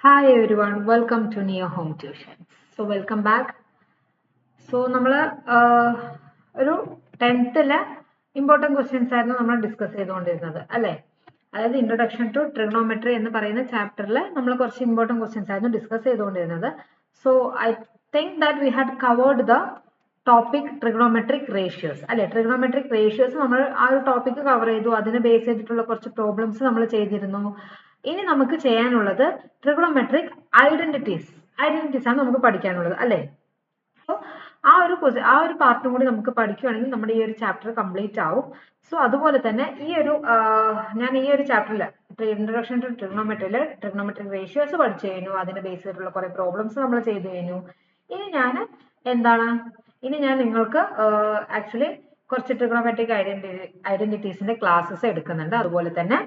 Hi everyone, welcome to Neo Home Tuition. So welcome back. So നമ്മൾ ഒരു 10th important questions ആയിരുന്നു നമ്മൾ discuss ചെയ്തുകൊണ്ടിരുന്നത് അല്ലേ? അതായത് ഇൻട്രൊഡക്ഷൻ ടു ട്രിഗണോമെട്രി എന്ന് പറയുന്ന ചാപ്റ്ററിൽ നമ്മൾ കുറച്ച് ഇമ്പോർട്ടൻറ്റ് ക്വസ്റ്റ്യൻസ് ആയിരുന്നു ഡിസ്കസ് ചെയ്തുകൊണ്ടിരുന്നത്. So I think that we had covered the topic trigonometric ratios അല്ലെ? ട്രിഗണോമെട്രിക് റേഷ്യോസ് നമ്മൾ ആ ഒരു ടോപ്പിക് കവർ ചെയ്തു. അതിനെ ബേസ് ചെയ്തിട്ടുള്ള കുറച്ച് പ്രോബ്ലംസ് നമ്മൾ ചെയ്തിരുന്നു. ഇനി നമുക്ക് ചെയ്യാനുള്ളത് ട്രിഗണോമെട്രിക് ഐഡന്റിറ്റീസ് ആണ് നമുക്ക് പഠിക്കാനുള്ളത് അല്ലെ? സോ ആ ഒരു പാർട്ടും കൂടി നമുക്ക് പഠിക്കുകയാണെങ്കിൽ നമ്മുടെ ഈ ഒരു ചാപ്റ്റർ കംപ്ലീറ്റ് ആവും. സോ അതുപോലെ തന്നെ ഞാൻ ഈ ഒരു ചാപ്റ്ററിൽ ഇൻട്രൊഡക്ഷൻ ടു ട്രിഗണോമെട്രിയിൽ ട്രിഗണോമെട്രിക് റേഷ്യോസ് പഠിച്ചു കഴിഞ്ഞു. അതിനെ ബേസ് ചെയ്തിട്ടുള്ള കുറെ പ്രോബ്ലംസ് നമ്മൾ ചെയ്തു കഴിഞ്ഞു. ഇനി ഞാൻ നിങ്ങൾക്ക് ആക്ച്വലി കുറച്ച് ട്രിഗണോമെട്രിക് ഐഡന്റിറ്റീസിന്റെ ക്ലാസ്സസ് എടുക്കുന്നുണ്ട്. അതുപോലെ തന്നെ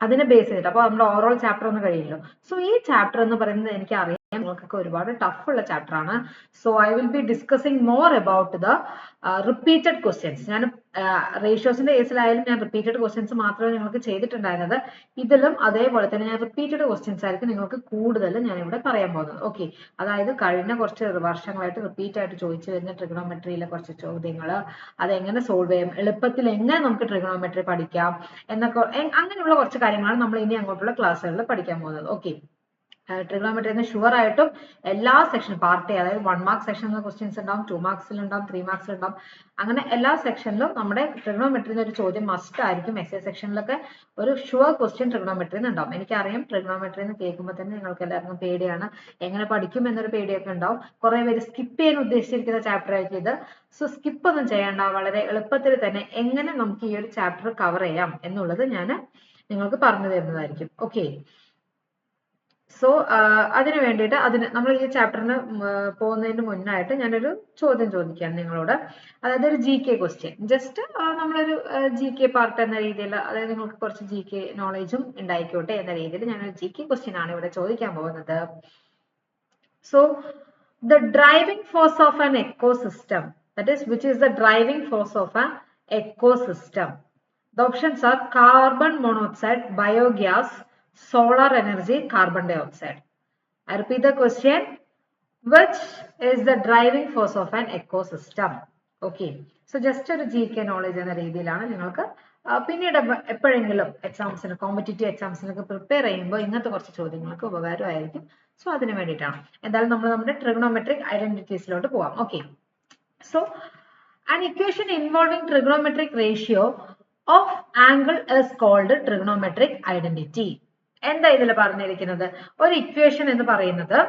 അതിനെ ബേസ് ചെയ്തിട്ട് അപ്പോൾ നമ്മുടെ ഓവറോൾ ചാപ്റ്റർ ഒന്ന് കഴിയുമല്ലോ. സോ ഈ ചാപ്റ്റർ എന്ന് പറയുന്നത് എനിക്കറിയാം നിങ്ങൾക്കൊക്കെ ഒരുപാട് ടഫ് ഉള്ള ചാപ്റ്റർ ആണ്. So I will be discussing more about the repeated questions. ഞാൻ റേഷ്യോസിന്റെ കേസിലായാലും ഞാൻ റിപ്പീറ്റഡ് ക്വസ്റ്റ്യൻസ് മാത്രമേ നിങ്ങൾക്ക് ചെയ്തിട്ടുണ്ടായിരുന്നത്. ഇതിലും അതേപോലെ തന്നെ ഞാൻ റിപ്പീറ്റഡ് ക്വസ്റ്റ്യൻസ് ആയിരിക്കും നിങ്ങൾക്ക് കൂടുതൽ ഞാൻ ഇവിടെ പറയാൻ പോകുന്നത്. ഓക്കെ, അതായത് കഴിഞ്ഞ കുറച്ച് വർഷങ്ങളായിട്ട് റിപ്പീറ്റ് ആയിട്ട് ചോദിച്ചു വരുന്ന ട്രിഗണോമെട്രിയിലെ കുറച്ച് ചോദ്യങ്ങൾ, അതെങ്ങനെ സോൾവ് ചെയ്യാം, എളുപ്പത്തിൽ എങ്ങനെ നമുക്ക് ട്രിഗണോമെട്രി പഠിക്കാം എന്നൊക്കെ അങ്ങനെയുള്ള കുറച്ച് കാര്യങ്ങളാണ് നമ്മൾ ഇനി അങ്ങോട്ടുള്ള ക്ലാസ്സുകളിൽ പഠിക്കാൻ പോകുന്നത്. ഓക്കെ, ട്രിഗണോമെട്രി ഷുവർ ആയിട്ടും എല്ലാ സെക്ഷൻ പാർട്ട് എ, അതായത് 1 മാർക്ക് സെക്ഷനിൽ ക്വസ്റ്റ്യൻസ് ഉണ്ടാവും, 2 മാർക്സിൽ ഉണ്ടാവും, 3 മാർക്സിൽ ഉണ്ടാവും. അങ്ങനെ എല്ലാ സെക്ഷനിലും നമ്മുടെ ട്രിഗണോമെട്രിന്ന് ഒരു ചോദ്യം മസ്റ്റ് ആയിരിക്കും. എസ്എ സെക്ഷനിലൊക്കെ ഒരു ഷുവർ ക്വസ്റ്റ്യൻ ട്രിഗണോമെട്രിന്ന് ഉണ്ടാവും. എനിക്കറിയാം ട്രിഗണോമെട്രി എന്ന് കേൾക്കുമ്പോൾ തന്നെ നിങ്ങൾക്ക് എല്ലാവർക്കും പേടിയാണ്, എങ്ങനെ പഠിക്കും എന്നൊരു പേടിയൊക്കെ ഉണ്ടാവും. കുറെ പേര് സ്കിപ്പ് ചെയ്യാൻ ഉദ്ദേശിച്ചിരിക്കുന്ന ചാപ്റ്റർ ആയിരിക്കും ഇത്. സോ സ്കിപ്പ് ഒന്നും ചെയ്യേണ്ട, വളരെ എളുപ്പത്തിൽ തന്നെ എങ്ങനെ നമുക്ക് ഈ ഒരു ചാപ്റ്റർ കവർ ചെയ്യാം എന്നുള്ളത് ഞാൻ നിങ്ങൾക്ക് പറഞ്ഞു തരുന്നതായിരിക്കും. ഓക്കെ, സോ അതിന് വേണ്ടിയിട്ട് നമ്മൾ ഈ ചാപ്റ്ററിന് പോകുന്നതിന് മുന്നായിട്ട് ഞാനൊരു ചോദ്യം ചോദിക്കാം നിങ്ങളോട്. അതായത് ഒരു GK ക്വസ്റ്റ്യൻ, ജസ്റ്റ് നമ്മളൊരു GK പാർട്ട് എന്ന രീതിയിൽ, അതായത് നിങ്ങൾക്ക് കുറച്ച് GK നോളേജും ഉണ്ടായിക്കോട്ടെ എന്ന രീതിയിൽ ഞാനൊരു GK ക്വസ്റ്റ്യൻ ആണ് ഇവിടെ ചോദിക്കാൻ പോകുന്നത്. So the driving force of an ecosystem, that is, which is the driving force of an ecosystem? The options are carbon monoxide, biogas, solar energy, carbon dioxide. I repeat the question. Which is the driving force of an ecosystem? Okay, so just ഒരു GK knowledge എന്ന രീതിയിലാണ് നിങ്ങൾക്ക് പിന്നീട് എപ്പോഴെങ്കിലും എക്സാംസിന്, competitive എക്സാംസിനൊക്കെ prepare ചെയ്യുമ്പോൾ ഇങ്ങനത്തെ കുറച്ച് ചോദ്യങ്ങൾക്ക് ഉപകാരമായിരിക്കും. സോ അതിന് വേണ്ടിയിട്ടാണ്. എന്തായാലും നമ്മൾ നമ്മുടെ ട്രിഗണോമെട്രിക് ഐഡന്റിറ്റീസിലോട്ട് പോവാം. Okay, so an equation involving trigonometric ratio of angle is called trigonometric identity. എന്താ ഇതിൽ പറഞ്ഞിരിക്കുന്നത്? ഒരു ഇക്വേഷൻ എന്ന് പറയുന്നത്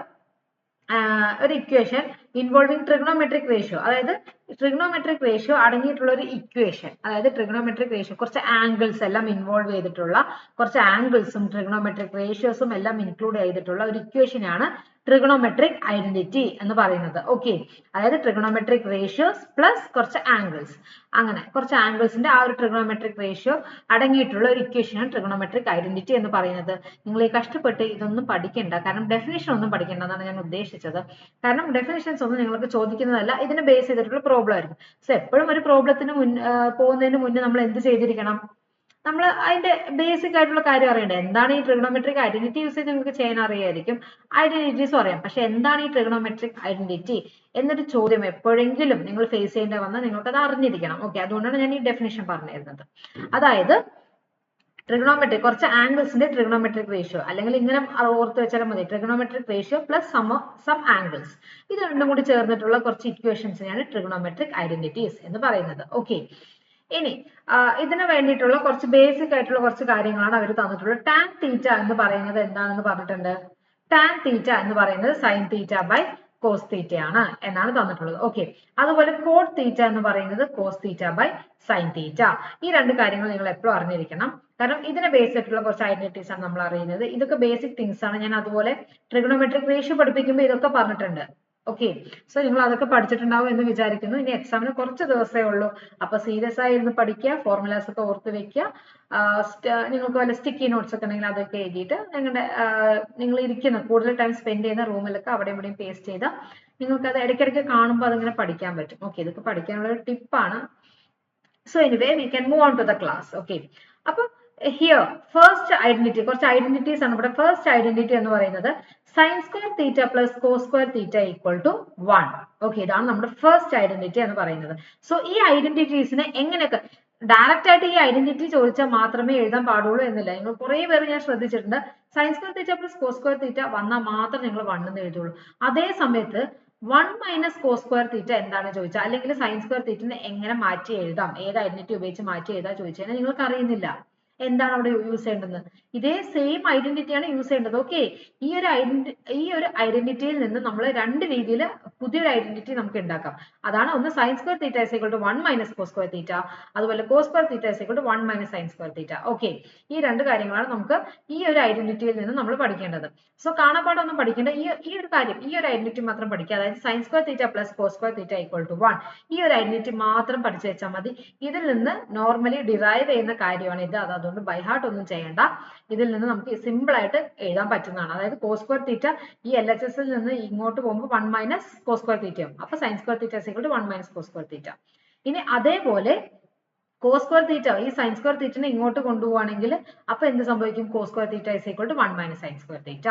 ഒരു ഇക്വേഷൻ ഇൻവോൾവിംഗ് ട്രിഗണോമെട്രിക് റേഷ്യോ, അതായത് ട്രിഗണോമെട്രിക് റേഷ്യോ അടങ്ങിയിട്ടുള്ള ഒരു ഇക്വേഷൻ, അതായത് ട്രിഗണോമെട്രിക് റേഷ്യോ കുറച്ച് ആംഗിൾസ് എല്ലാം ഇൻവോൾവ് ചെയ്തിട്ടുള്ള, കുറച്ച് ആംഗിൾസും ട്രിഗണോമെട്രിക് റേഷ്യോസും എല്ലാം ഇൻക്ലൂഡ് ചെയ്തിട്ടുള്ള ഒരു ഇക്വേഷനാണ് ട്രിഗണോമെട്രിക് ഐഡന്റിറ്റി എന്ന് പറയുന്നത്. ഓക്കെ, അതായത് ട്രിഗണോമെട്രിക് റേഷ്യോസ് പ്ലസ് കുറച്ച് ആംഗിൾസ്, അങ്ങനെ കുറച്ച് ആംഗിൾസിന്റെ ആ ഒരു ട്രിഗണോമെട്രിക് റേഷ്യോ അടങ്ങിയിട്ടുള്ള ഒരു ഇക്വേഷനാണ് ട്രിഗണോമെട്രിക് ഐഡന്റിറ്റി എന്ന് പറയുന്നത്. നിങ്ങൾ ഈ കഷ്ടപ്പെട്ട് ഇതൊന്നും പഠിക്കണ്ട, കാരണം ഡെഫിനിഷൻ ഒന്നും പഠിക്കേണ്ട എന്നാണ് ഞാൻ ഉദ്ദേശിച്ചത്. കാരണം ഡെഫിനിഷൻസ് ഒന്നും നിങ്ങൾക്ക് ചോദിക്കുന്നതല്ല, ഇതിനെ ബേസ് ചെയ്തിട്ടുള്ള പ്രോബ്ലം ആയിരിക്കും. സോ എപ്പോഴും ഒരു പ്രോബ്ലത്തിന് പോകുന്നതിന് മുന്നേ നമ്മൾ എന്ത് ചെയ്തിരിക്കണം? നമ്മൾ അതിന്റെ ബേസിക് ആയിട്ടുള്ള കാര്യം അറിയണ്ടേ? എന്താണ് ഈ ട്രിഗണോമെട്രിക് ഐഡന്റിറ്റി യൂസ് ചെയ്ത് നിങ്ങൾക്ക് ചെയ്യാൻ അറിയായിരിക്കും, ഐഡന്റിറ്റീസും അറിയാം. പക്ഷെ എന്താണ് ഈ ട്രിഗണോമെട്രിക് ഐഡന്റിറ്റി എന്നൊരു ചോദ്യം എപ്പോഴെങ്കിലും നിങ്ങൾ ഫേസ് ചെയ്യേണ്ടി വന്നാൽ നിങ്ങൾക്ക് അത് അറിഞ്ഞിരിക്കണം. ഓക്കെ, അതുകൊണ്ടാണ് ഞാൻ ഈ ഡെഫിനിഷൻ പറഞ്ഞു തരുന്നത്. അതായത് ട്രിഗണോമെട്രിക് കുറച്ച് ആംഗിൾസിന്റെ ട്രിഗണോമെട്രിക് റേഷ്യോ, അല്ലെങ്കിൽ ഇങ്ങനെ ഓർത്ത് വെച്ചാൽ മതി, trigonometric ratio plus sum angles, ഇത് രണ്ടും കൂടി ചേർന്നിട്ടുള്ള കുറച്ച് ഇക്വേഷൻസിനെയാണ് ട്രിഗണോമെട്രിക് ഐഡന്റിറ്റീസ് എന്ന് പറയുന്നത്. ഓക്കെ, ഇനി ഇതിന് വേണ്ടിയിട്ടുള്ള കുറച്ച് ബേസിക് ആയിട്ടുള്ള കുറച്ച് കാര്യങ്ങളാണ് അവർ തന്നിട്ടുള്ളത്. ടാൻ തീറ്റ എന്ന് പറയുന്നത് എന്താണെന്ന് പറഞ്ഞിട്ടുണ്ട്. ടാൻ തീറ്റ എന്ന് പറയുന്നത് sine theta by cos theta ആണ് എന്നാണ് തന്നിട്ടുള്ളത്. ഓക്കെ, അതുപോലെ കോട്ട് തീറ്റ എന്ന് പറയുന്നത് cos theta by sine theta. ഈ രണ്ട് കാര്യങ്ങൾ നിങ്ങൾ എപ്പോഴും അറിഞ്ഞിരിക്കണം, കാരണം ഇതിനെ ബേസ് ആയിട്ടുള്ള കുറച്ച് ഐഡന്റിറ്റീസ് ആണ് നമ്മൾ അറിയുന്നത്. ഇതൊക്കെ ബേസിക് തിങ്സ് ആണ്. ഞാൻ അതുപോലെ ട്രിഗണോമെട്രിക് റേഷ്യോ പഠിപ്പിക്കുമ്പോൾ ഇതൊക്കെ പറഞ്ഞിട്ടുണ്ട്. ഓക്കെ, സോ നിങ്ങൾ അതൊക്കെ പഠിച്ചിട്ടുണ്ടാവും എന്ന് വിചാരിക്കുന്നു. ഇനി എക്സാമിന് കുറച്ച് ദിവസമേ ഉള്ളൂ, അപ്പൊ സീരിയസ് ആയി ഇരുന്ന് പഠിക്കുക, ഫോർമുലാസ് ഒക്കെ ഓർത്ത് വെക്കുക. നിങ്ങൾക്ക് വല്ല സ്റ്റിക്കി നോട്ട്സ് ഒക്കെ ഉണ്ടെങ്കിൽ അതൊക്കെ എഴുതിയിട്ട് നിങ്ങൾ ഇരിക്കുന്ന കൂടുതൽ ടൈം സ്പെൻഡ് ചെയ്യുന്ന റൂമിലൊക്കെ അവിടെ ഇവിടെയും പേസ്റ്റ് ചെയ്താൽ നിങ്ങൾക്ക് അത് ഇടയ്ക്കിടയ്ക്ക് കാണുമ്പോൾ അതിങ്ങനെ പഠിക്കാൻ പറ്റും. ഓക്കെ, ഇതൊക്കെ പഠിക്കാനുള്ള ഒരു ടിപ്പാണ്. So anyway we can move on to the class. Okay, അപ്പൊ ഹിയർ ഫസ്റ്റ് ഐഡന്റിറ്റി, കുറച്ച് ഐഡന്റിറ്റീസ് ആണ് ഇവിടെ. ഫസ്റ്റ് ഐഡന്റിറ്റി എന്ന് പറയുന്നത് sine square theta plus cos square theta equal to 1. Okay, ഇതാണ് നമ്മുടെ ഫസ്റ്റ് ഐഡന്റിറ്റി എന്ന് പറയുന്നത്. സോ ഈ ഐഡന്റിറ്റീസിനെ എങ്ങനെയൊക്കെ ഡയറക്റ്റ് ആയിട്ട് ഈ ഐഡന്റിറ്റി ചോദിച്ചാൽ മാത്രമേ എഴുതാൻ പാടുള്ളൂ എന്നില്ല. നിങ്ങൾ കുറെ പേര് ഞാൻ ശ്രദ്ധിച്ചിട്ടുണ്ട്, sine square theta plus cos square theta വന്നാൽ മാത്രം നിങ്ങൾ 1 എന്ന് എഴുതുള്ളൂ. അതേ സമയത്ത് 1 മൈനസ് കോസ് സ്ക്വയർ തീറ്റ എന്താണ് ചോദിച്ചാൽ, അല്ലെങ്കിൽ സൈൻ സ്ക്വയർ തീറ്റനെ എങ്ങനെ മാറ്റി എഴുതാം, ഏത് ഐഡന്റിറ്റി ഉപയോഗിച്ച് മാറ്റി എഴുതാൻ ചോദിച്ചു കഴിഞ്ഞാൽ നിങ്ങൾക്ക് അറിയുന്നില്ല എന്താണ് അവിടെ യൂസ് ചെയ്യേണ്ടത്. ഇതേ സെയിം ഐഡന്റിറ്റിയാണ് യൂസ് ചെയ്യേണ്ടത്. ഓക്കെ, ഈ ഒരു ഐഡന്റിറ്റിയിൽ നിന്ന് നമ്മൾ രണ്ട് രീതിയിൽ പുതിയൊരു ഐഡന്റിറ്റി നമുക്ക് ഉണ്ടാക്കാം. അതാണ് ഒന്ന് sine square theta is equal to 1 minus cos square theta, അതുപോലെ cos square theta is equal to 1 minus sine square theta. Okay, ഈ രണ്ട് കാര്യങ്ങളാണ് നമുക്ക് ഈ ഒരു ഐഡന്റിറ്റിയിൽ നിന്ന് നമ്മൾ പഠിക്കേണ്ടത്. സോ കാണാപ്പാടൊന്നും പഠിക്കേണ്ട, ഈ ഒരു കാര്യം, ഈ ഒരു ഐഡന്റിറ്റി മാത്രം പഠിക്കുക. അതായത് sine square theta plus cos square theta equal to 1, ഈ ഒരു ഐഡന്റിറ്റി മാത്രം പഠിച്ചു വെച്ചാൽ മതി. ഇതിൽ നിന്ന് നോർമലി ഡിറൈവ് ചെയ്യുന്ന കാര്യമാണ് ഇത്. അതുകൊണ്ട് ബൈ ഹാർട്ട് ഒന്നും ചെയ്യേണ്ട. ഇതിൽ നിന്ന് നമുക്ക് സിമ്പിൾ ആയിട്ട് എഴുതാൻ പറ്റുന്നതാണ്. അതായത് കോസ് സ്ക്വയർ തീറ്റ ഈ LHS ൽ നിന്ന് ഇങ്ങോട്ട് പോകുമ്പോൾ 1 മൈനസ് കോസ് സ്ക്വയർ തീറ്റയും, അപ്പൊ sine square theta is equal to 1 minus cos square theta. ഇനി അതേപോലെ കോസ് സ്ക്വയർ തീറ്റ ഈ സൈൻ സ്ക്വയർ തീറ്റനെ ഇങ്ങോട്ട് കൊണ്ടുപോവാണെങ്കിൽ അപ്പൊ എന്ത് സംഭവിക്കും, cos square theta is equal to 1 minus sine square theta.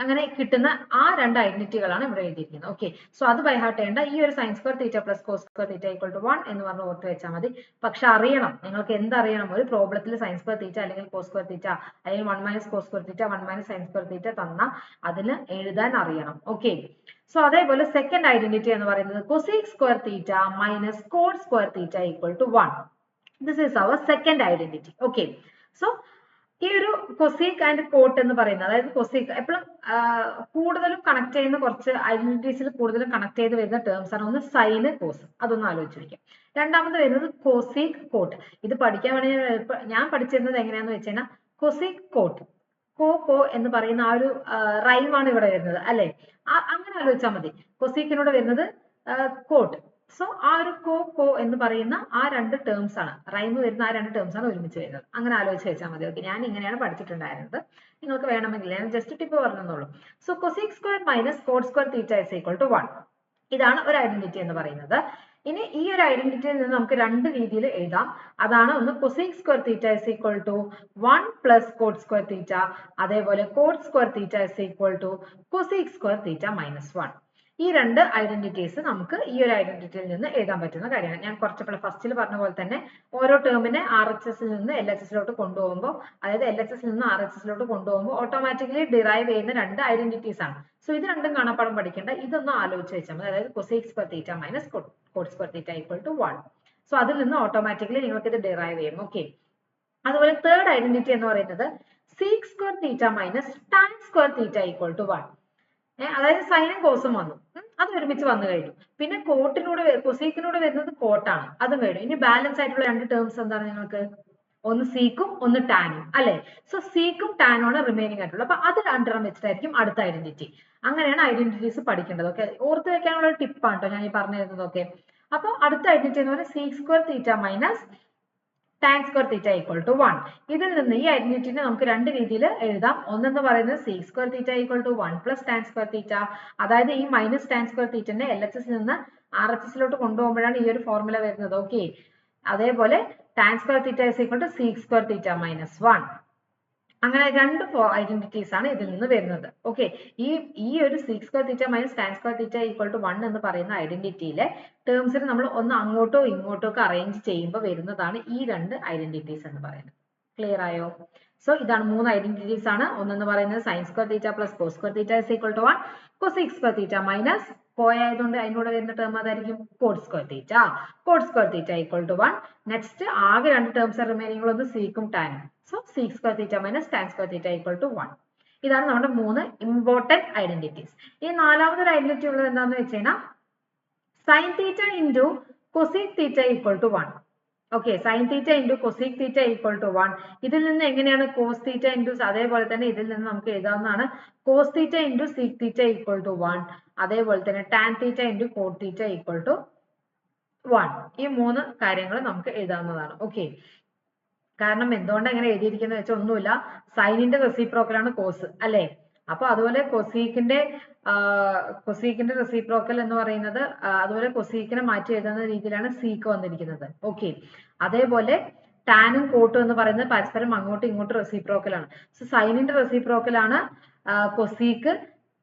അങ്ങനെ കിട്ടുന്ന ആ രണ്ട് ഐഡന്റിറ്റികളാണ് ഇവിടെ എഴുതിയിരിക്കുന്നത്. ഓക്കെ, സോ അത് ബൈ ഹാർട്ട് ചെയ്യേണ്ട. ഈ ഒരു sine square theta plus cos square theta equal to 1 എന്ന് പറഞ്ഞ് ഓർത്ത് വെച്ചാൽ മതി. പക്ഷെ അറിയണം, നിങ്ങൾക്ക് എന്തറിയണം, ഒരു പ്രോബ്ലത്തിൽ സൈൻ സ്ക്വയർ തീറ്റ അല്ലെങ്കിൽ കോസ് സ്ക്വയർ തീറ്റ അല്ലെങ്കിൽ 1 minus cos square theta 1 minus sine square theta തന്നാൽ അതിന് എഴുതാൻ അറിയണം. ഓക്കെ, സോ അതേപോലെ സെക്കൻഡ് ഐഡന്റിറ്റി എന്ന് പറയുന്നത് cosec square theta minus cot square theta equal to 1. This is our second identity. Okay, so ഈ ഒരു കൊസീക് ആൻഡ് കോട്ട് എന്ന് പറയുന്നത്, അതായത് കൊസീക് എപ്പോഴും കൂടുതലും കണക്ട് ചെയ്യുന്ന കുറച്ച് ഐഡന്റിറ്റീസിൽ കൂടുതലും കണക്ട് ചെയ്ത് വരുന്ന ടേംസ് ആണ്. ഒന്ന് സൈന് കോസ്, അതൊന്ന് ആലോചിച്ചിരിക്കും. രണ്ടാമത് വരുന്നത് കൊസീക് കോട്ട്. ഇത് പഠിക്കാൻ വേണ്ടി ഞാൻ പഠിച്ചിരുന്നത് എങ്ങനെയാന്ന് വെച്ച് കഴിഞ്ഞാൽ കൊസീക് കോട്ട്, കോ എന്ന് പറയുന്ന ആ ഒരു റൈമാണ് ഇവിടെ വരുന്നത് അല്ലെ. അങ്ങനെ ആലോചിച്ചാൽ മതി. കൊസീക്കിനോട് വരുന്നത് കോട്ട്. സോ ആ ഒരു കോ എന്ന് പറയുന്ന ആ രണ്ട് ടേംസ് ആണ്, റൈം വരുന്ന ആ രണ്ട് ടേംസ് ആണ് ഒരുമിച്ച് വരുന്നത്. അങ്ങനെ ആലോചിച്ച് വെച്ചാൽ മതി. ഓക്കെ, ഞാൻ ഇങ്ങനെയാണ് പഠിച്ചിട്ടുണ്ടായിരുന്നത്. നിങ്ങൾക്ക് വേണമെങ്കിൽ ഞാൻ ജസ്റ്റ് ടിപ്പ് പറഞ്ഞെന്നുള്ളൂ. So cosec square minus cot square theta is equal to 1. ഇതാണ് ഒരു ഐഡന്റിറ്റി എന്ന് പറയുന്നത്. ഇനി ഈ ഒരു ഐഡന്റിറ്റിയിൽ നിന്ന് നമുക്ക് രണ്ട് രീതിയിൽ എഴുതാം. അതാണ് ഒന്ന് cosec square theta is equal to 1 plus cot square theta, അതേപോലെ cot square theta is equal to cosec square theta minus 1. ഈ രണ്ട് ഐഡന്റിറ്റീസ് നമുക്ക് ഈ ഒരു ഐഡന്റിറ്റിയിൽ നിന്ന് എഴുതാൻ പറ്റുന്ന കാര്യമാണ്. ഞാൻ കുറച്ചപ്പോൾ ഫസ്റ്റിൽ പറഞ്ഞ പോലെ തന്നെ ഓരോ ടേമിനെ RHS ൽ നിന്ന് LHS ലോട്ട് കൊണ്ടുപോകുമ്പോൾ, അതായത് LHS ൽ നിന്ന് RHS ലോട്ട് കൊണ്ടുപോകുമ്പോൾ ഓട്ടോമാറ്റിക്കലി ഡിറൈവ് ചെയ്യുന്ന രണ്ട് ഐഡന്റിറ്റീസ് ആണ്. സോ ഇത് രണ്ടും കാണാപ്പാടം പഠിക്കേണ്ട. ഇതൊന്നും ആലോചിച്ച് വെച്ചാൽ മതി. അതായത് cosec square theta minus cot square theta equal to 1. So അതിൽ നിന്ന് ഓട്ടോമാറ്റിക്കലി നിങ്ങൾക്ക് ഇത് ഡിറൈവ് ചെയ്യും. ഓക്കെ, അതുപോലെ തേർഡ് ഐഡന്റിറ്റി എന്ന് പറയുന്നത് sec square theta minus tan square theta equal to 1. അതായത് സൈനും കോസും വന്നു, അത് ഒരുമിച്ച് വന്നു കഴിഞ്ഞു. പിന്നെ കൊസീക്കിനൂടെ വരുന്നത് കോട്ടാണ്, അതും കഴിഞ്ഞു. ഇനി ബാലൻസ് ആയിട്ടുള്ള രണ്ട് ടേംസ് എന്താണ് നിങ്ങൾക്ക്, ഒന്ന് സീക്കും ഒന്ന് ടാനും അല്ലെ. സോ സീക്കും ടാനും ആണ് റിമൈനിങ് ആയിട്ടുള്ളത്. അപ്പൊ അത് രണ്ടെണ്ണം വെച്ചിട്ടായിരിക്കും അടുത്ത ഐഡന്റിറ്റി. അങ്ങനെയാണ് ഐഡന്റിറ്റീസ് പഠിക്കേണ്ടത്. ഓക്കെ, ഓർത്ത് വെക്കാനുള്ള ഒരു ടിപ്പാണ് കേട്ടോ ഞാൻ ഈ പറഞ്ഞു തരുന്നത്. ഓക്കെ, അപ്പൊ അടുത്ത ഐഡന്റിറ്റി എന്ന് പറയുന്നത് sec square theta minus tan square theta equal to 1. ഇതിൽ നിന്ന് ഈ ഐഡന്റിറ്റിനെ നമുക്ക് രണ്ട് രീതിയിൽ എഴുതാം. ഒന്നെന്ന് പറയുന്നത് sec square theta equal to 1 plus tan square theta, അതായത് ഈ മൈനസ് ടാൻ സ്ക്വയർ തീറ്റനെ LHS നിന്ന് RHS ലോട്ട് കൊണ്ടുപോകുമ്പോഴാണ് ഈ ഒരു ഫോർമുല വരുന്നത്. ഓക്കെ, അതേപോലെ tan square theta is equal to sec square theta minus 1. അങ്ങനെ രണ്ട് ഐഡന്റിറ്റീസ് ആണ് ഇതിൽ നിന്ന് വരുന്നത്. ഓക്കെ, ഈ ഒരു sec square theta minus tan square theta equal to 1 എന്ന് പറയുന്ന ഐഡന്റിറ്റിയിലെ ടേംസിന് നമ്മൾ ഒന്ന് അങ്ങോട്ടോ ഇങ്ങോട്ടോ ഒക്കെ അറേഞ്ച് ചെയ്യുമ്പോൾ വരുന്നതാണ് ഈ രണ്ട് ഐഡന്റിറ്റീസ് എന്ന് പറയുന്നത്. ക്ലിയർ ആയോ? സോ ഇതാണ് മൂന്ന് ഐഡന്റിറ്റീസ് ആണ്. ഒന്നെന്ന് പറയുന്നത് sine square theta plus cos square theta is equal to 1, cosec square theta minus ആയതുകൊണ്ട് അതിനോട് വരുന്ന ടേം അതായിരിക്കും cot square theta. Cot square theta equal to 1. Next ആകെ രണ്ട് ടേംസ് റിമൈനിങ് ഉള്ളത് സീക്കും ടാനും. So sec square theta minus tan square theta equal to 1. ഇതാണ് നമ്മുടെ മൂന്ന് ഇമ്പോർട്ടന്റ് ഐഡന്റിറ്റീസ്. ഈ നാലാമതൊരു ഐഡന്റിറ്റി ഉള്ളത് എന്താണെന്ന് വെച്ച് കഴിഞ്ഞാൽ sine theta into cosec theta equal to 1. Okay, sine theta into cosec theta equal to 1. ഇതിൽ നിന്ന് എങ്ങനെയാണ് കോസ് തീറ്റ ഇൻറ്റു, അതേപോലെ തന്നെ ഇതിൽ നിന്ന് നമുക്ക് എഴുതാവുന്നതാണ് cos theta into sec theta equal to 1, അതേപോലെ തന്നെ tan theta into cot theta equal to 1. ഈ മൂന്ന് കാര്യങ്ങൾ നമുക്ക് എഴുതാവുന്നതാണ്. ഓക്കെ, കാരണം എന്തുകൊണ്ട് അങ്ങനെ എഴുതിയിരിക്കുന്നത് വെച്ചാൽ ഒന്നുമില്ല, സൈനിന്റെ റെസിപ്രോക്കൽ ആണ് കോസ് അല്ലെ. അപ്പൊ അതുപോലെ കൊസീക്കിന്റെ റെസിപ്രോക്കൽ എന്ന് പറയുന്നത്, അതുപോലെ കൊസീക്കിനെ മാറ്റി എഴുതുന്ന രീതിയിലാണ് സീക്ക് വന്നിരിക്കുന്നത്. ഓക്കെ, അതേപോലെ ടാനും കോട്ടും എന്ന് പറയുന്നത് പരസ്പരം അങ്ങോട്ടും ഇങ്ങോട്ടും റെസിപ്രോക്കൽ ആണ്. സോ സൈനിന്റെ റെസിപ്രോക്കൽ ആണ് കൊസീക്ക്,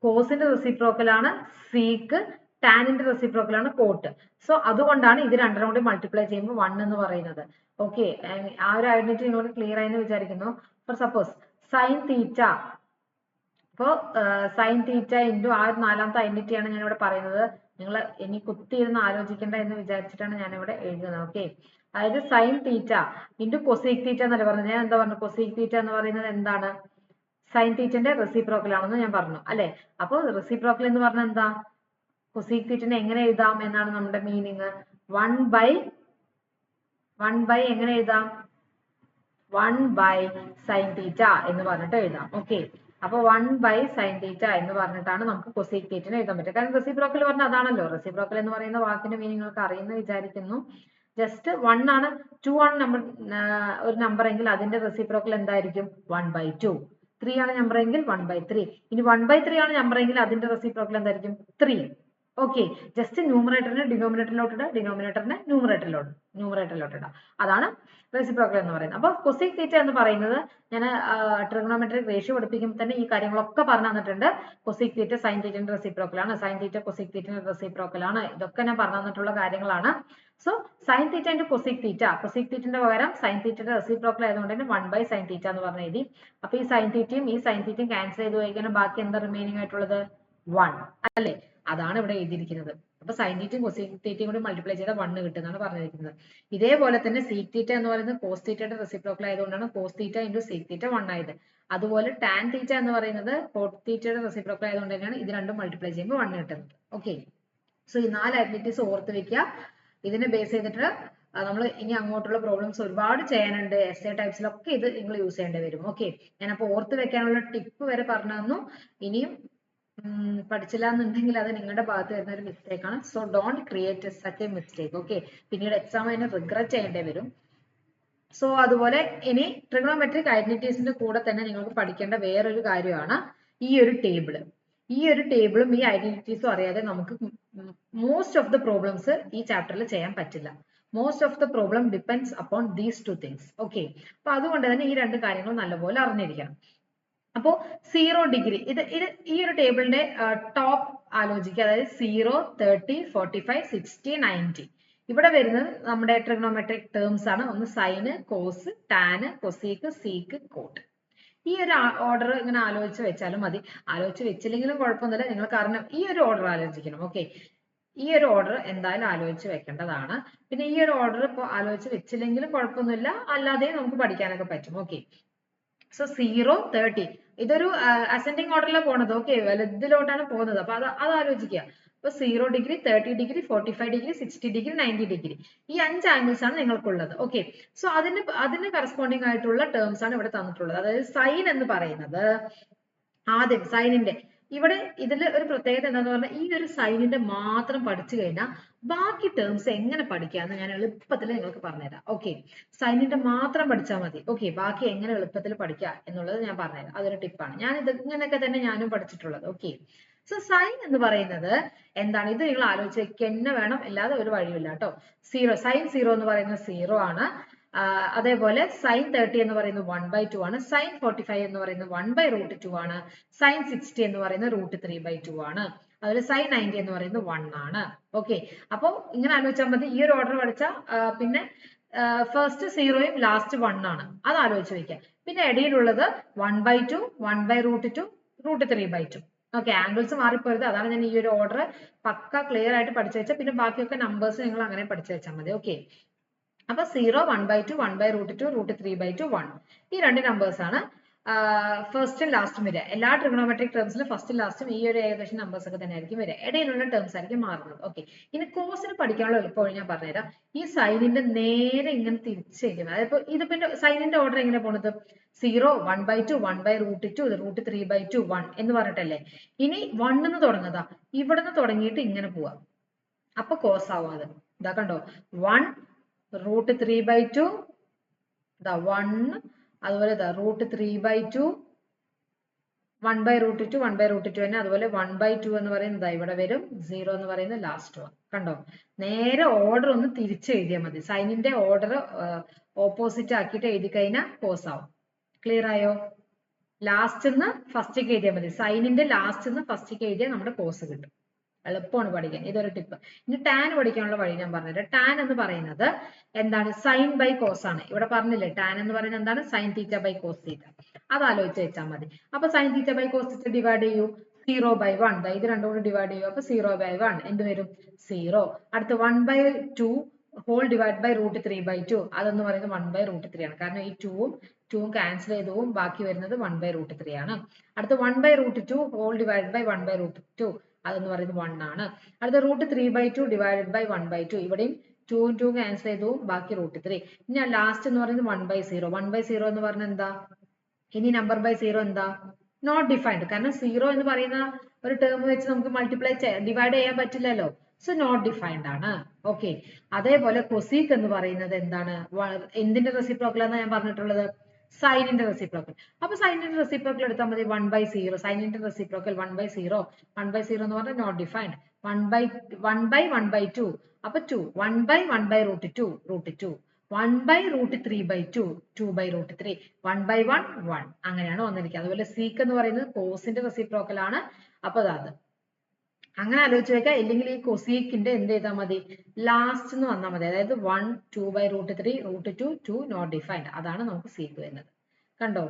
കോസിന്റെ റെസിപ്രോക്കൽ ആണ് സീക്ക്, ടാനിന്റെ റെസിപ്രോക്കൽ ആണ് കോട്ട്. സോ അതുകൊണ്ടാണ് ഇത് രണ്ടും കൂടി മൾട്ടിപ്ലൈ ചെയ്യുമ്പോൾ 1 എന്ന് പറയുന്നത്. ഓക്കെ, ആ ഒരു ഐഡന്റിറ്റി നിങ്ങൾക്ക് ക്ലിയർ ആയെന്ന് വിചാരിക്കുന്നു. ഫോർ സപ്പോസ് സൈൻ തീറ്റ, അപ്പോൾ സൈൻ തീറ്റ ഇൻറ്റു ആ ഒരു നാലാമത്തെ ഐഡന്റിറ്റിയാണ് ഞാൻ ഇവിടെ പറയുന്നത്. നിങ്ങൾ ഇനി കുത്തിയിരുന്ന് ആലോചിക്കേണ്ട എന്ന് വിചാരിച്ചിട്ടാണ് ഞാൻ ഇവിടെ എഴുതുന്നത്. ഓക്കെ, അതായത് സൈൻ തീറ്റ ഇൻറ്റു കൊസീക് തീറ്റ എന്നല്ല പറഞ്ഞത്. ഞാൻ എന്താ പറഞ്ഞു? കൊസീക് തീറ്റ എന്ന് പറയുന്നത് എന്താണ്? സൈൻ തീറ്റന്റെ റെസിപ്രോക്കൽ ആണെന്ന് ഞാൻ പറഞ്ഞു അല്ലെ. അപ്പോൾ റെസിപ്രോക്കൽ എന്ന് പറഞ്ഞാൽ എന്താ? കൊസീക് തീറ്റനെ എങ്ങനെ എഴുതാം എന്നാണ് നമ്മുടെ മീനിങ്. 1 ബൈ എങ്ങനെ എഴുതാം? 1 ബൈ സൈൻ തീറ്റ എന്ന് പറഞ്ഞിട്ട് എഴുതാം. ഓക്കെ, അപ്പൊ 1 ബൈ സൈൻ തീറ്റ എന്ന് പറഞ്ഞിട്ടാണ് നമുക്ക് കൊസീക് തീറ്റനെ എഴുതാൻ പറ്റുക. കാരണം റെസിപ്രോക്കൽ പറഞ്ഞാൽ അതാണല്ലോ. റെസിപ്രോക്കൽ എന്ന് പറയുന്ന വാക്കിന്റെ മീനിങ് നിങ്ങൾക്ക് അറിയുന്ന വിചാരിക്കുന്നു. ജസ്റ്റ് 1 ആണ് 2 ആണ് നമ്പർ, ഒരു നമ്പർ എങ്കിൽ അതിന്റെ റെസിപ്രോക്കൽ എന്തായിരിക്കും? 1/2. 3 ആണ് നമ്പർ എങ്കിൽ 1/3. ഇനി 1/3 ആണ് നമ്പർ എങ്കിൽ അതിന്റെ റെസിപ്രോക്കൽ എന്തായിരിക്കും? 3. ഓക്കെ, ജസ്റ്റ് ന്യൂമറേറ്ററിനെ ഡിനോമിനേറ്ററിലോട്ട് ഇടുക, ഡിനോമിനേറ്ററിനെ ന്യൂമറേറ്ററിലോട്ട് ഇടുക. അതാണ് റെസിപ്രോക്കൽ എന്ന് പറയുന്നത്. അപ്പോൾ കൊസീക് തീറ്റ എന്ന് പറയുന്നത് ഞാൻ ട്രിഗണോമെട്രിക് റേഷ്യോ പഠിപ്പിക്കുമ്പോൾ തന്നെ ഈ കാര്യങ്ങളൊക്കെ പറഞ്ഞു തന്നിട്ടുണ്ട്. കൊസീക് തീറ്റ സൈൻ തീറ്റന്റെ റെസിപ്രോക്കൽ ആണ്, സൈൻ തീറ്റ കൊസീക് തീറ്റന്റെ റെസിപ്രോക്കൽ ആണ്. ഇതൊക്കെ ഞാൻ പറഞ്ഞു തന്നിട്ടുള്ള കാര്യങ്ങളാണ്. So sine theta into cosec തീറ്റന്റെ പകരം സൈൻ തീറ്റയുടെ റെസിപ്രോക്കൽ ആയതുകൊണ്ട് തന്നെ 1 ബൈ സൈൻ തീറ്റ എന്ന് പറഞ്ഞ് എഴുതി. അപ്പൊ ഈ സൈൻ തീറ്റയും ക്യാൻസൽ ചെയ്ത് കഴിക്കാൻ ബാക്കി എന്താ റിമൈനിങ് ആയിട്ടുള്ളത്? 1 അല്ലേ? അതാണ് ഇവിടെ എഴുതിയിരിക്കുന്നത്. അപ്പൊ സൈൻ തീറ്റയും കൊസീക് തീറ്റയും കൂടി മൾട്ടിപ്ലൈ ചെയ്താൽ 1 കിട്ടുന്നതാണ് പറഞ്ഞിരിക്കുന്നത്. ഇതേപോലെ തന്നെ സീക് തീറ്റ എന്ന് പറയുന്നത് കോസ് തീറ്റയുടെ റെസിപ്രോക്കൽ ആയതുകൊണ്ടാണ് cos theta into sec theta 1 ആയത്. അതുപോലെ ടാൻ തീറ്റ എന്ന് പറയുന്നത് കോട്ട് തീറ്റയുടെ റെസിപ്രോക്കൽ ആയതുകൊണ്ട് തന്നെയാണ് ഇത് രണ്ടും മൾട്ടിപ്ലൈ ചെയ്യുമ്പോൾ 1 കിട്ടുന്നത്. ഓക്കെ, സോ ഈ 4 ഐഡന്റിറ്റീസ് ഓർത്ത് വെക്കുക. ഇതിനെ ബേസ് ചെയ്തിട്ട് നമ്മൾ ഇനി അങ്ങോട്ടുള്ള പ്രോബ്ലംസ് ഒരുപാട് ചെയ്യാനുണ്ട്. എസ്എ ടൈപ്സിലൊക്കെ ഇത് നിങ്ങൾ യൂസ് ചെയ്യേണ്ടി വരും. ഓക്കെ, ഞാനപ്പോൾ ഓർത്ത് വെക്കാനുള്ള ടിപ്പ് വരെ പറഞ്ഞു തന്നു. ഇനിയും പഠിച്ചില്ല എന്നുണ്ടെങ്കിൽ അത് നിങ്ങളുടെ ഭാഗത്ത് വരുന്ന ഒരു മിസ്റ്റേക്ക് ആണ്. So don't create such A mistake. Okay, പിന്നീട് എക്സാം അതിനെ റിഗ്രറ്റ് ചെയ്യേണ്ടി വരും. സോ അതുപോലെ ഇനി ട്രിഗണോമെട്രിക് ഐഡന്റിറ്റീസിന്റെ കൂടെ തന്നെ നിങ്ങൾക്ക് പഠിക്കേണ്ട വേറൊരു കാര്യമാണ് ഈ ഒരു ടേബിൾ. ഈ ഒരു ടേബിളും ഈ ഐഡന്റിറ്റീസും അറിയാതെ നമുക്ക് മോസ്റ്റ് ഓഫ് ദ പ്രോബ്ലംസ് ഈ ചാപ്റ്ററിൽ ചെയ്യാൻ പറ്റില്ല. Most of the problem depends upon these 2 things. Okay, അപ്പൊ അതുകൊണ്ട് തന്നെ ഈ രണ്ട് കാര്യങ്ങൾ നല്ലപോലെ അറിഞ്ഞിരിക്കണം. അപ്പോ 0 ഡിഗ്രി ഇത് ഈ ഒരു ടേബിളിന്റെ ടോപ്പ് ആലോചിക്കുക. അതായത് 0, 30, 45, 60, 90. ഇവിടെ വരുന്നത് നമ്മുടെ ട്രിഗണോമെട്രിക് ടേംസ് ആണ്. ഒന്ന് sine, cos, tan, cosec, sec, cot. ഈ ഒരു ഓർഡർ ഇങ്ങനെ ആലോചിച്ച് വെച്ചാലും മതി. ആലോചിച്ച് വെച്ചില്ലെങ്കിലും കുഴപ്പമൊന്നുമില്ല, നിങ്ങൾക്ക് അറിഞ്ഞ ഈ ഒരു ഓർഡർ ആലോചിക്കണം. ഓക്കെ, ഈ ഒരു ഓർഡർ എന്തായാലും ആലോചിച്ച് വെക്കേണ്ടതാണ്. പിന്നെ ഈ ഒരു ഓർഡർ ഇപ്പോൾ ആലോചിച്ച് വെച്ചില്ലെങ്കിലും കുഴപ്പമൊന്നുമില്ല, അല്ലാതെ നമുക്ക് പഠിക്കാനൊക്കെ പറ്റും. ഓക്കെ, സോ 0, 30 ഇതൊരു അസെൻഡിങ് ഓർഡറിലാണ് പോണത്. ഓക്കെ, വലതിലോട്ടാണ് പോകുന്നത്. അപ്പൊ അത് ആലോചിക്കുക. അപ്പൊ 0 degree, 30 degree, 45 degree, 60 degree, 90 degree, ഈ 5 ആംഗിൾസ് ആണ് നിങ്ങൾക്കുള്ളത്. ഓക്കെ, സോ അതിന് കറസ്പോണ്ടിങ് ആയിട്ടുള്ള ടേംസ് ആണ് ഇവിടെ തന്നിട്ടുള്ളത്. അതായത് സൈൻ എന്ന് പറയുന്നത് ആദ്യം സൈനിന്റെ ഇവിടെ ഇതിൽ ഒരു പ്രത്യേകത എന്താന്ന് പറഞ്ഞാൽ ഈ ഒരു സൈനിന്റെ മാത്രം പഠിച്ചു കഴിഞ്ഞാൽ ബാക്കി ടേംസ് എങ്ങനെ പഠിക്കാന്ന് ഞാൻ എളുപ്പത്തിൽ നിങ്ങൾക്ക് പറഞ്ഞുതരാം. ഓക്കെ, സൈനിന്റെ മാത്രം പഠിച്ചാൽ മതി. ഓക്കെ, ബാക്കി എങ്ങനെ എളുപ്പത്തിൽ പഠിക്കാം എന്നുള്ളത് ഞാൻ പറഞ്ഞുതരാം. അതൊരു ടിപ്പാണ്. ഞാൻ ഇത് ഇങ്ങനെയൊക്കെ തന്നെ ഞാനും പഠിച്ചിട്ടുള്ളത്. ഓക്കെ, സോ സൈൻ എന്ന് പറയുന്നത് എന്താണ്? ഇത് നിങ്ങൾ ആലോചിച്ച് വെക്കുക തന്നെ വേണം, അല്ലാതെ ഒരു വഴിയില്ല കേട്ടോ. 0 സൈൻ 0 എന്ന് പറയുന്നത് 0 ആണ്. അതേപോലെ സൈൻ 30 എന്ന് പറയുന്നത് 1/2 ആണ്. സൈൻ 45 എന്ന് പറയുന്നത് 1/√2 ആണ്. സൈൻ 60 എന്ന് പറയുന്നത് √3/2 ആണ്. അതുപോലെ സൈൻ 90 എന്ന് പറയുന്നത് 1 ആണ്. ഓക്കെ, അപ്പൊ ഇങ്ങനെ ആലോചിച്ചാൽ മതി. ഈ ഒരു ഓർഡർ പഠിച്ചാൽ പിന്നെ ഫസ്റ്റ് 0യും ലാസ്റ്റ് 1 ആണ്. അത് ആലോചിച്ച് വെക്കുക. പിന്നെ ഇടയിലുള്ളത് 1/2, 1/√2, √3/2. ഓക്കെ, ആംഗിൾസ് മാറിപ്പോയത്, അതാണ് ഞാൻ ഈ ഒരു ഓർഡർ പക്ക ക്ലിയർ ആയിട്ട് പഠിച്ചു വെച്ചാൽ പിന്നെ ബാക്കിയൊക്കെ നമ്പേഴ്സ് നിങ്ങൾ അങ്ങനെ പഠിച്ചു വെച്ചാൽ മതി. ഓക്കെ, അപ്പൊ 0, 1/2, 1/√2, √3/2, 1 ഈ രണ്ട് നമ്പേഴ്സ് ആണ് ഫസ്റ്റും ലാസ്റ്റും വരിക. എല്ലാ ട്രിഗണോമെട്രിക് ടേംസിലും ഫസ്റ്റും ലാസ്റ്റും ഈ ഒരു ഏകദേശം നമ്പേഴ്സ് ഒക്കെ തന്നെ ആയിരിക്കും വരിക. ഇടയിലുള്ള ടേംസ് ആയിരിക്കും മാറുന്നത്. ഓക്കെ, ഇനി കോസിന് പഠിക്കാനുള്ള എളുപ്പം ഞാൻ പറഞ്ഞുതരാം. ഈ സൈനിന്റെ നേരെ ഇങ്ങനെ തിരിച്ചിരിക്കുന്നത്. അതായത് ഇത് പിന്നെ സൈനിന്റെ ഓർഡർ എങ്ങനെ പോണത്? 0, 1/2, 1/√2, √3/2, 1 എന്ന് പറഞ്ഞിട്ടല്ലേ. ഇനി 1 എന്ന് തുടങ്ങുന്നതാ, ഇവിടുന്ന് തുടങ്ങിയിട്ട് ഇങ്ങനെ പോവാ. അപ്പൊ കോസ് ആവും. അത് ഇതാ കണ്ടോ, 1 √3/2, 1 അതുപോലെ √3/2, 1/√2, 1/√2 തന്നെ. അതുപോലെ 1/2 എന്ന് പറയുന്നത് ഇവിടെ വരും. 0 എന്ന് പറയുന്നത് ലാസ്റ്റ് വൺ. കണ്ടോ, നേരെ ഓർഡർ ഒന്ന് തിരിച്ച് എഴുതിയാൽ മതി. സൈനിന്റെ ഓർഡർ ഓപ്പോസിറ്റ് ആക്കിയിട്ട് എഴുതി കഴിഞ്ഞാൽ കോസ് ആവും. ക്ലിയർ ആയോ? ലാസ്റ്റ് നിന്ന് ഫസ്റ്റ് എഴുതിയാൽ മതി. സൈനിന്റെ ലാസ്റ്റ് നിന്ന് ഫസ്റ്റ് എഴുതിയാൽ നമ്മുടെ കോസ് കിട്ടും. എളുപ്പമാണ് പഠിക്കാൻ. ഇതൊരു ടിപ്പ്. ഇനി ടാൻ പഠിക്കാനുള്ള വഴി ഞാൻ പറഞ്ഞുതരാം. ടാൻ എന്ന് പറയുന്നത് എന്താണ്? സൈൻ ബൈ കോസ് ആണ്. ഇവിടെ പറഞ്ഞില്ലേ ടാൻ എന്ന് പറയുന്നത് എന്താണ്? Sine theta by cos theta. അത് ആലോചിച്ച് വെച്ചാൽ മതി. അപ്പൊ sine theta by cos theta divide ചെയ്യൂ. 0/1. ഇത് രണ്ടും കൂടി ഡിവൈഡ് ചെയ്യൂ. അപ്പൊ 0/1 എന്ത് വരും? 0. അടുത്ത് 1/2 ഹോൾ ഡിവൈഡ് ബൈ √3/2. അതെന്ന് പറയുന്നത് 1/√3 ആണ്. കാരണം ഈ 2ഉം ക്യാൻസൽ ചെയ്തു പോവും. ബാക്കി വരുന്നത് 1/√3 ആണ്. അടുത്ത 1/√2 ഹോൾ ഡിവൈഡ് ബൈ 1/√2. അതെന്ന് പറയുന്നത് 1 ആണ്. അടുത്ത √3/2 ഡിവൈഡഡ് ബൈ 1/2. ഇവിടെയും 2 ക്യാൻസൽ ചെയ്തു പോവും. ബാക്കി √3. ഇനി ലാസ്റ്റ് എന്ന് പറയുന്നത് 1/0. 1/0 എന്ന് പറഞ്ഞാൽ എന്താ? ഇനി നമ്പർ ബൈ 0 എന്താ? Not defined. കാരണം 0 എന്ന് പറയുന്ന ഒരു ടേം വെച്ച് നമുക്ക് ഡിവൈഡ് ചെയ്യാൻ പറ്റില്ലല്ലോ. സോ നോട്ട് ഡിഫൈൻഡ് ആണ്. ഓക്കെ. അതേപോലെ കൊസീക് എന്ന് പറയുന്നത് എന്താണ്? എന്തിന്റെ റെസിപ്രോക്കൽ ആണ് ഞാൻ പറഞ്ഞിട്ടുള്ളത്? സൈനിന്റെ റെസിപ്രോക്കൽ. അപ്പൊ സൈനിന്റെ റെസിപ്രോക്കൽ എടുത്താൽ മതി 1/0. സൈനിന്റെ റെസിപ്രോക്കൽ 1/0. 1/0 എന്ന് പറഞ്ഞാൽ നോട്ട് ഡിഫൈൻഡ്. 1/1/2. അപ്പൊ 2. 1/1/√2. √2. 1/√3/2. 2/√3. 1/1 1. അങ്ങനെയാണ് വന്നിരിക്കുന്നത്. അതുപോലെ സീക്ക് എന്ന് പറയുന്നത് കോസിന്റെ റെസിപ്രോക്കൽ ആണ്. അപ്പൊ അത് അങ്ങനെ ആലോചിച്ച് വെക്കാം. ഇല്ലെങ്കിൽ ഈ കൊസീക്കിന്റെ എന്ത് ചെയ്താൽ മതി? ലാസ്റ്റ് എന്ന് വന്നാൽ മതി. അതായത് 1 2/√3 √2 2 നോട്ട് ഡിഫൈൻഡ്. അതാണ് നമുക്ക് സീക്ക് വരുന്നത്. കണ്ടോ?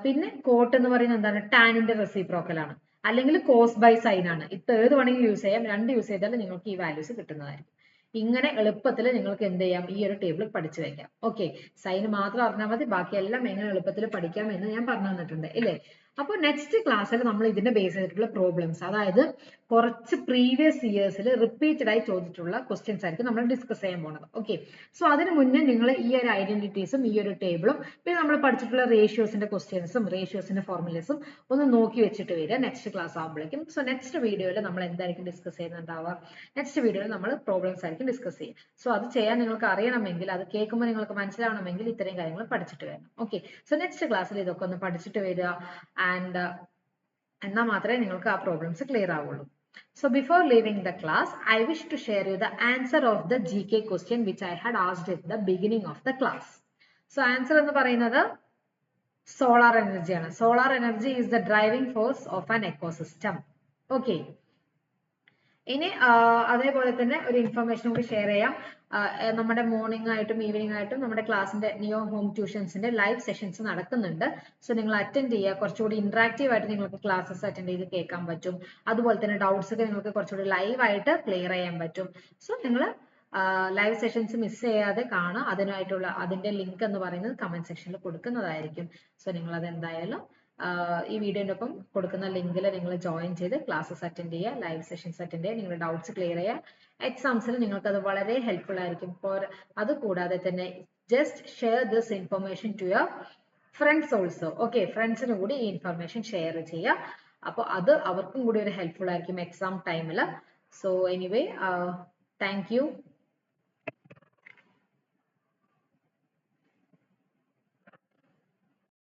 പിന്നെ കോട്ട് എന്ന് പറയുന്നത് എന്താണ്? ടാനിന്റെ റെസിപ്രോക്കൽ ആണ്. അല്ലെങ്കിൽ കോസ് ബൈ സൈൻ ആണ്. ഇത് ഏത് വേണമെങ്കിലും യൂസ് ചെയ്യാം. രണ്ട് യൂസ് ചെയ്താൽ നിങ്ങൾക്ക് ഈ വാല്യൂസ് കിട്ടുന്നതായിരിക്കും. ഇങ്ങനെ എളുപ്പത്തിൽ നിങ്ങൾക്ക് എന്ത് ചെയ്യാം? ഈ ഒരു ടേബിൾ പഠിച്ചു വെക്കാം. ഓക്കെ. സൈൻ മാത്രം അറിഞ്ഞാൽ മതി. ബാക്കിയെല്ലാം എങ്ങനെ എളുപ്പത്തിൽ പഠിക്കാം എന്ന് ഞാൻ പറഞ്ഞു തന്നിട്ടുണ്ട് ഇല്ലേ? അപ്പോൾ നെക്സ്റ്റ് ക്ലാസ്സിൽ നമ്മൾ ഇതിന്റെ ബേസ് ചെയ്തിട്ടുള്ള പ്രോബ്ലംസ്, അതായത് കുറച്ച് പ്രീവിയസ് ഇയേഴ്സിൽ റിപ്പീറ്റഡ് ആയി ചോദിച്ചിട്ടുള്ള ക്വസ്റ്റ്യൻസ് ആയിരിക്കും നമ്മൾ ഡിസ്കസ് ചെയ്യാൻ പോകുന്നത്. ഓക്കെ. സോ അതിന് മുന്നേ നിങ്ങൾ ഈ ഒരു ഐഡന്റിറ്റീസും ഈ ഒരു ടേബിളും പിന്നെ നമ്മൾ പഠിച്ചിട്ടുള്ള റേഷ്യോസിന്റെ ക്വസ്റ്റ്യൻസും റേഷ്യോസിന്റെ ഫോർമുലേസും ഒന്ന് നോക്കി വെച്ചിട്ട് വരിക നെക്സ്റ്റ് ക്ലാസ് ആകുമ്പോഴേക്കും. സോ നെക്സ്റ്റ് വീഡിയോയിൽ നമ്മൾ എന്തായിരിക്കും ഡിസ്കസ് ചെയ്യുന്നുണ്ടാവുക? നെക്സ്റ്റ് വീഡിയോയിൽ നമ്മൾ പ്രോബ്ലംസ് ആയിരിക്കും ഡിസ്കസ് ചെയ്യുക. സോ അത് ചെയ്യാൻ നിങ്ങൾക്ക് അറിയണമെങ്കിൽ, അത് കേൾക്കുമ്പോൾ നിങ്ങൾക്ക് മനസ്സിലാവണമെങ്കിൽ ഇത്രയും കാര്യങ്ങൾ പഠിച്ചിട്ട് വരണം. ഓക്കെ. സോ നെക്സ്റ്റ് ക്ലാസ്സിൽ ഇതൊക്കെ ഒന്ന് പഠിച്ചിട്ട് വരിക. ആൻഡ് എന്നാൽ മാത്രമേ നിങ്ങൾക്ക് ആ പ്രോബ്ലംസ് ക്ലിയർ ആവുള്ളൂ. So before leaving the class, I wish to share you the answer of the GK question which I had asked at the beginning of the class. So answer എന്ന് പറയുന്നത് solar energy ആണ്. Solar energy is the driving force of an ecosystem. Okay. ഇനി അതേപോലെ തന്നെ ഒരു information കൂടി share ചെയ്യാം. നമ്മുടെ മോർണിംഗ് ആയിട്ടും ഈവനിങ് ആയിട്ടും നമ്മുടെ ക്ലാസ്സിന്റെ നിയോ ഹോം ട്യൂഷൻസിന്റെ ലൈവ് സെഷൻസ് നടക്കുന്നുണ്ട്. സോ നിങ്ങൾ അറ്റൻഡ് ചെയ്യുക. കുറച്ചുകൂടി ഇന്ററാക്റ്റീവ് ആയിട്ട് നിങ്ങൾക്ക് ക്ലാസ്സസ് അറ്റൻഡ് ചെയ്ത് കേൾക്കാൻ പറ്റും. അതുപോലെ തന്നെ ഡൗട്ട്സ് ഒക്കെ നിങ്ങൾക്ക് കുറച്ചുകൂടി ലൈവ് ആയിട്ട് ക്ലിയർ ചെയ്യാൻ പറ്റും. സോ നിങ്ങൾ ലൈവ് സെഷൻസ് മിസ് ചെയ്യാതെ കാണുക. അതിന്റെ ലിങ്ക് എന്ന് പറയുന്നത് കമന്റ് സെക്ഷനിൽ കൊടുക്കുന്നതായിരിക്കും. സോ നിങ്ങൾ അത് എന്തായാലും ഈ വീഡിയോന്റെ ഒപ്പം കൊടുക്കുന്ന ലിങ്കിൽ നിങ്ങൾ ജോയിൻ ചെയ്ത് ക്ലാസ്സസ് അറ്റൻഡ് ചെയ്യുക, ലൈവ് സെഷൻസ് അറ്റൻഡ് ചെയ്യുക, നിങ്ങളുടെ ഡൗട്ട്സ് ക്ലിയർ ചെയ്യുക. എക്സാംസിൽ നിങ്ങൾക്ക് അത് വളരെ ഹെൽപ്ഫുൾ ആയിരിക്കും. അത് കൂടാതെ തന്നെ just share this information to your friends also. Okay. ഫ്രണ്ട്സിന് കൂടി ഈ ഇൻഫർമേഷൻ ഷെയർ ചെയ്യുക. അപ്പോൾ അത് അവർക്കും കൂടി ഒരു ഹെൽപ്ഫുൾ ആയിരിക്കും എക്സാം ടൈമിൽ. So anyway, thank you.